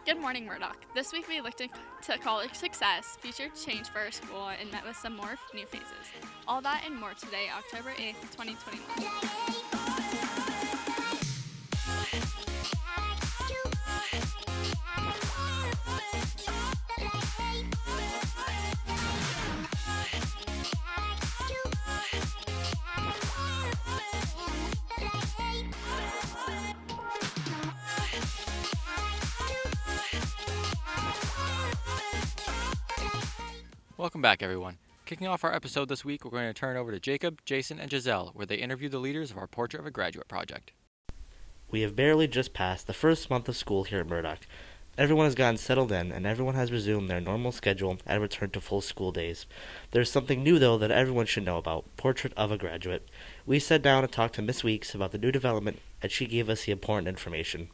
Good morning, Murdoch. This week we looked into college success, featured change for our school, and met with some more new faces. All that and more today, October 8th, 2021. Welcome back, everyone. Kicking off our episode this week, we're going to turn over to Jacob, Jason, and Giselle, where they interview the leaders of our Portrait of a Graduate project. We have barely just passed the first month of school here at Murdoch. Everyone has gotten settled in, and everyone has resumed their normal schedule and returned to full school days. There's something new, though, that everyone should know about: Portrait of a Graduate. We sat down and talked to Miss Weeks about the new development, and she gave us the important information.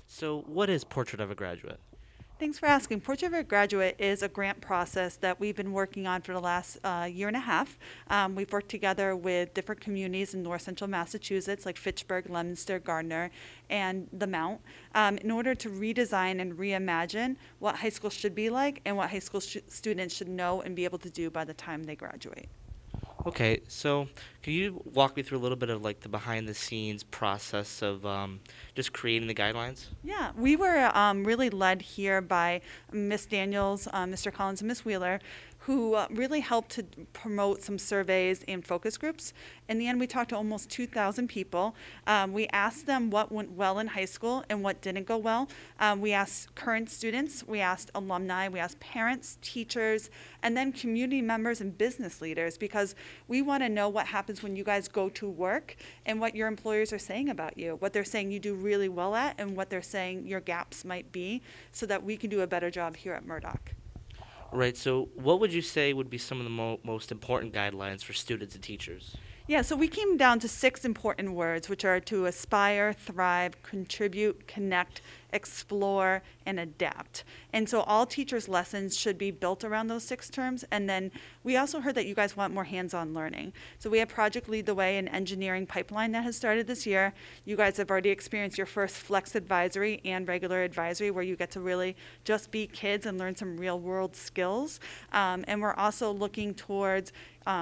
So, what is Portrait of a Graduate? Thanks for asking. Portrait of a Graduate is a grant process that we've been working on for the last year and a half. We've worked together with different communities in north central Massachusetts, like Fitchburg, Leominster, Gardner, and the Mount, in order to redesign and reimagine what high school should be like and what high school students should know and be able to do by the time they graduate. Okay, so can you walk me through a little bit of the behind-the-scenes process of just creating the guidelines? Yeah, we were really led here by Miss Daniels, Mr. Collins, and Miss Wheeler, who really helped to promote some surveys and focus groups. In the end, we talked to almost 2,000 people. We asked them what went well in high school and what didn't go well. We asked current students, we asked alumni, we asked parents, teachers, and then community members and business leaders, because we want to know what happens when you guys go to work and what your employers are saying about you, what they're saying you do really well at, and what they're saying your gaps might be, so that we can do a better job here at Murdoch. Right, so what would you say would be some of the most important guidelines for students and teachers? Yeah, so we came down to 6 important words, which are to aspire, thrive, contribute, connect, explore, and adapt. And so all teachers' lessons should be built around those 6 terms. And then we also heard that you guys want more hands-on learning. So we have Project Lead the Way, an engineering pipeline that has started this year. You guys have already experienced your first flex advisory and regular advisory, where you get to really just be kids and learn some real-world skills. And we're also looking towards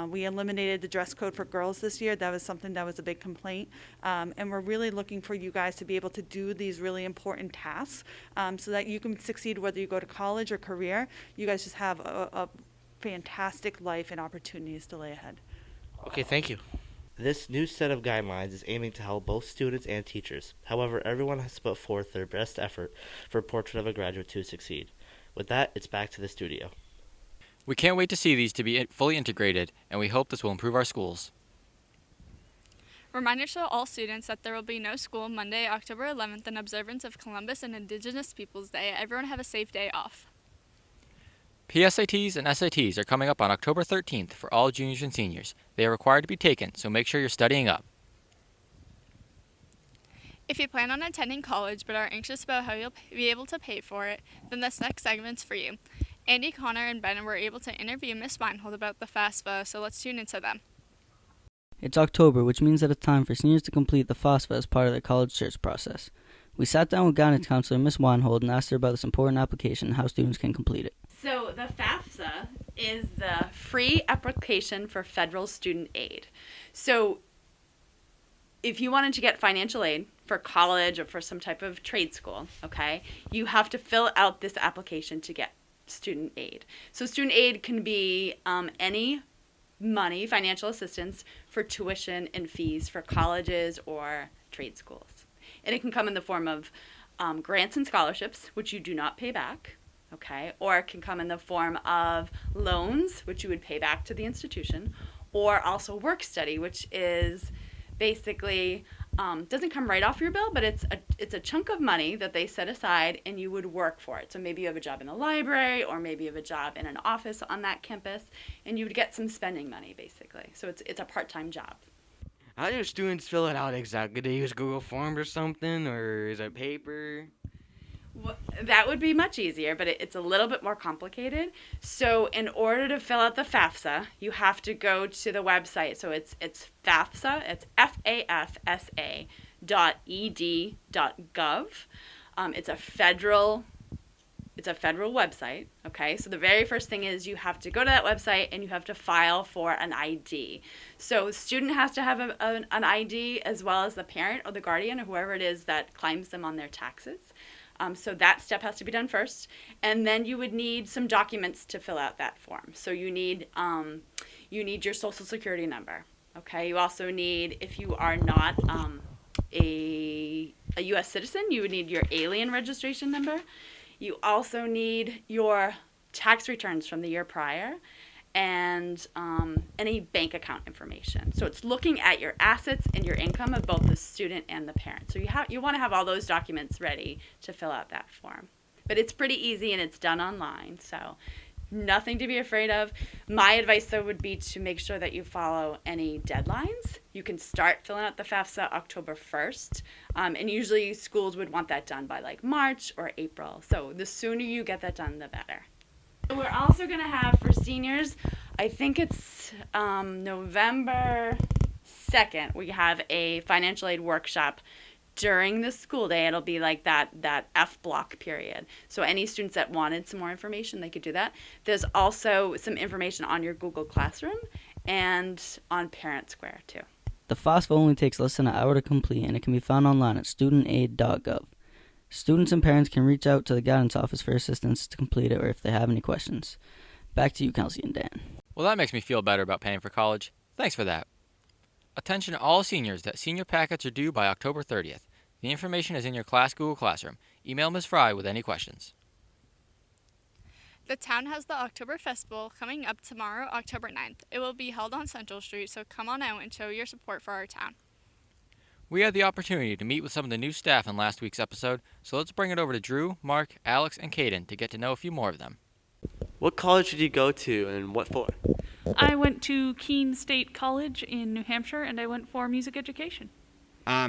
we eliminated the dress code for girls this year. That was something that was a big complaint. And we're really looking for you guys to be able to do these really important tasks so that you can succeed whether you go to college or career. You guys just have a fantastic life and opportunities to lay ahead. Okay, thank you. This new set of guidelines is aiming to help both students and teachers. However, everyone has to put forth their best effort for Portrait of a Graduate to succeed. With that, it's back to the studio. We can't wait to see these to be fully integrated, and we hope this will improve our schools. Reminder to all students that there will be no school Monday, October 11th, in observance of Columbus and Indigenous Peoples Day. Everyone have a safe day off. PSATs and SATs are coming up on October 13th for all juniors and seniors. They are required to be taken, so make sure you're studying up. If you plan on attending college but are anxious about how you'll be able to pay for it, then this next segment's for you. Andy, Connor, and Ben were able to interview Miss Weinhold about the FAFSA, so let's tune into them. It's October, which means that it's time for seniors to complete the FAFSA as part of their college search process. We sat down with guidance counselor Miss Weinhold and asked her about this important application and how students can complete it. So the FAFSA is the free application for federal student aid. So if you wanted to get financial aid for college or for some type of trade school, okay, you have to fill out this application to get student aid. So student aid can be any money, financial assistance for tuition and fees for colleges or trade schools. And it can come in the form of grants and scholarships, which you do not pay back, okay? Or it can come in the form of loans, which you would pay back to the institution, or also work study, which is basically doesn't come right off your bill, but it's a chunk of money that they set aside and you would work for it. So maybe you have a job in the library, or maybe you have a job in an office on that campus, and you would get some spending money basically. So it's a part-time job. How do students fill it out exactly? Do they use Google Forms or something, or is it paper? Well, that would be much easier, but it's a little bit more complicated. So in order to fill out the FAFSA, you have to go to the website. So it's FAFSA, it's FAFSA.ed.gov. It's a federal it's a federal website, okay? So the very first thing is you have to go to that website and you have to file for an ID. So the student has to have an ID as well as the parent or the guardian or whoever it is that claims them on their taxes. So that step has to be done first. And then you would need some documents to fill out that form. So you need your social security number, okay? You also need, if you are not a U.S. citizen, you would need your alien registration number. You also need your tax returns from the year prior and any bank account information. So it's looking at your assets and your income of both the student and the parent. So you want to have all those documents ready to fill out that form. But it's pretty easy and it's done online, so nothing to be afraid of. My advice, though, would be to make sure that you follow any deadlines. You can start filling out the FAFSA October 1st, and usually schools would want that done by like March or April. So the sooner you get that done, the better. We're also going to have for seniors, I think it's November 2nd, we have a financial aid workshop during the school day. It'll be like that F block period. So any students that wanted some more information, they could do that. There's also some information on your Google Classroom and on Parent Square too. The FAFSA only takes less than an hour to complete, and it can be found online at studentaid.gov. Students and parents can reach out to the guidance office for assistance to complete it or if they have any questions. Back to you, Kelsey and Dan. Well, that makes me feel better about paying for college. Thanks for that. Attention to all seniors that senior packets are due by October 30th. The information is in your class Google Classroom. Email Ms. Fry with any questions. The town has the October Festival coming up tomorrow, October 9th. It will be held on Central Street, so come on out and show your support for our town. We had the opportunity to meet with some of the new staff in last week's episode, so let's bring it over to Drew, Mark, Alex, and Caden to get to know a few more of them. What college did you go to and what for? I went to Keene State College in New Hampshire, and I went for music education.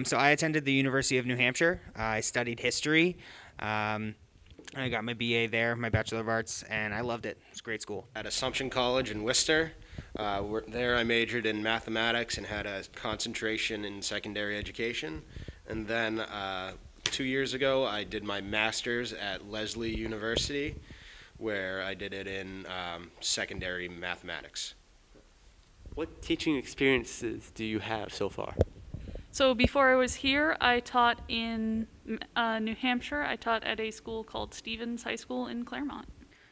So I attended the University of New Hampshire. I studied history. I got my BA there, my Bachelor of Arts, and I loved it. It's a great school. At Assumption College in Worcester. There I majored in mathematics and had a concentration in secondary education. And then 2 years ago, I did my master's at Lesley University, where I did it in secondary mathematics. What teaching experiences do you have so far? So before I was here, I taught in New Hampshire. I taught at a school called Stevens High School in Claremont.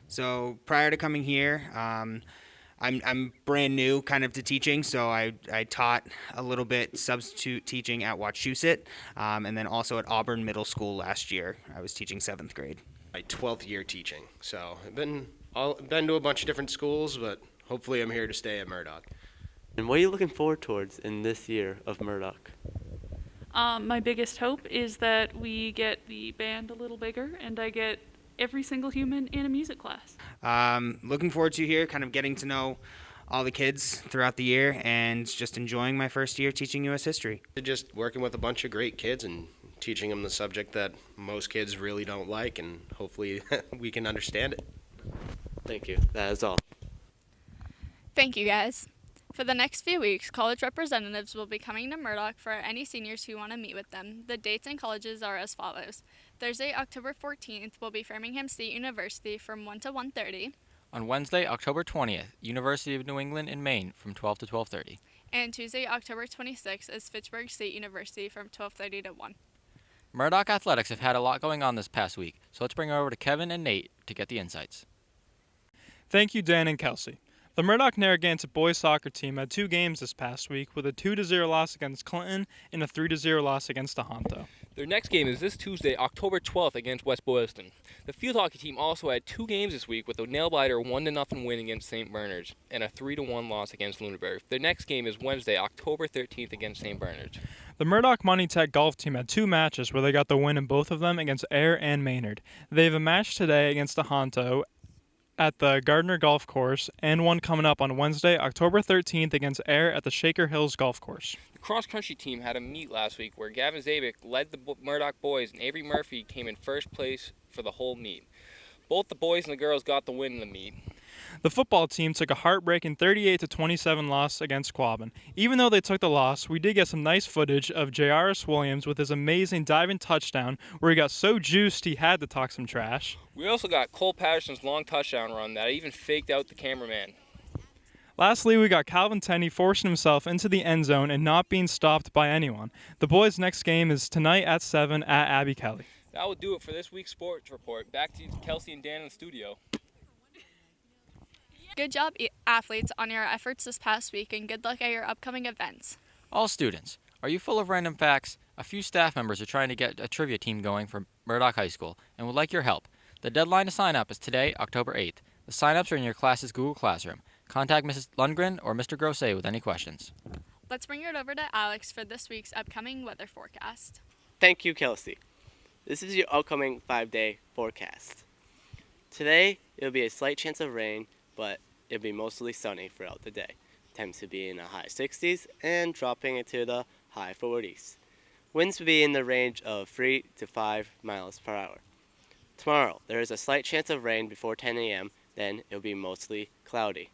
So prior to coming here, I'm brand new kind of to teaching, so I taught a little bit substitute teaching at Wachusett, and then also at Auburn Middle School last year. I was teaching 7th grade. My 12th year teaching. So I've been to a bunch of different schools, but hopefully I'm here to stay at Murdoch. And what are you looking forward towards in this year of Murdoch? My biggest hope is that we get the band a little bigger, and I get every single human in a music class. Looking forward to here, kind of getting to know all the kids throughout the year and just enjoying my first year teaching U.S. history. Just working with a bunch of great kids and teaching them the subject that most kids really don't like, and hopefully we can understand it. Thank you. That is all. Thank you, guys. For the next few weeks, college representatives will be coming to Murdoch for any seniors who want to meet with them. The dates and colleges are as follows. Thursday, October 14th, will be Framingham State University from 1 to 1:30. On Wednesday, October 20th, University of New England in Maine from 12 to 12:30. And Tuesday, October 26th, is Fitchburg State University from 12:30 to 1. Murdoch Athletics have had a lot going on this past week, so let's bring it over to Kevin and Nate to get the insights. Thank you, Dan and Kelsey. The Murdoch Narragansett boys soccer team had 2 games this past week with a 2-0 loss against Clinton and a 3-0 loss against Tohoto. Their next game is this Tuesday, October 12th against West Boylston. The field hockey team also had 2 games this week with a nail-biter 1-0 win against St. Bernard's and a 3-1 loss against Lunenburg. Their next game is Wednesday, October 13th against St. Bernard's. The Murdoch Money Tech golf team had 2 matches where they got the win in both of them against Ayr and Maynard. They have a match today against Tohoto at the Gardner Golf Course, and one coming up on Wednesday, October 13th against Ayr at the Shaker Hills Golf Course. The cross-country team had a meet last week where Gavin Zabik led the Murdoch boys and Avery Murphy came in first place for the whole meet. Both the boys and the girls got the win in the meet. The football team took a heartbreaking 38-27 loss against Quabbin. Even though they took the loss, we did get some nice footage of J.R.S. Williams with his amazing diving touchdown where he got so juiced he had to talk some trash. We also got Cole Patterson's long touchdown run that even faked out the cameraman. Lastly, we got Calvin Tenney forcing himself into the end zone and not being stopped by anyone. The boys' next game is tonight at 7 at Abbey Kelly. That will do it for this week's sports report. Back to Kelsey and Dan in the studio. Good job, athletes, on your efforts this past week, and good luck at your upcoming events. All students, are you full of random facts? A few staff members are trying to get a trivia team going for Murdoch High School and would like your help. The deadline to sign up is today, October 8th. The sign-ups are in your class's Google Classroom. Contact Mrs. Lundgren or Mr. Grosset with any questions. Let's bring it over to Alex for this week's upcoming weather forecast. Thank you, Kelsey. This is your upcoming 5-day forecast. Today, it'll be a slight chance of rain, but it'll be mostly sunny throughout the day. Temps to be in the high 60s and dropping into the high 40s. Winds will be in the range of 3 to 5 miles per hour. Tomorrow, there is a slight chance of rain before 10 a.m., then it'll be mostly cloudy.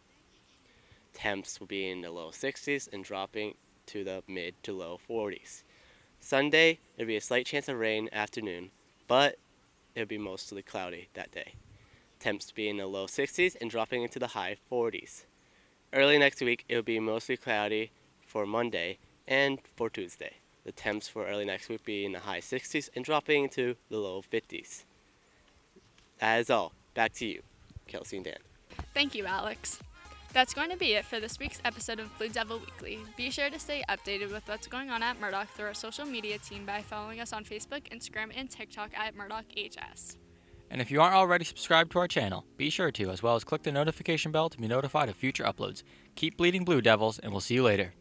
Temps will be in the low 60s and dropping to the mid to low 40s. Sunday, there'll be a slight chance of rain afternoon, but it'll be mostly cloudy that day. Temps to be in the low 60s and dropping into the high 40s. Early next week, it'll be mostly cloudy for Monday and for Tuesday. The temps for early next week will be in the high 60s and dropping into the low 50s. That is all. Back to you, Kelsey and Dan. Thank you, Alex. That's going to be it for this week's episode of Blue Devil Weekly. Be sure to stay updated with what's going on at Murdoch through our social media team by following us on Facebook, Instagram, and TikTok at MurdochHS. And if you aren't already subscribed to our channel, be sure to, as well as click the notification bell to be notified of future uploads. Keep bleeding blue, Devils, and we'll see you later.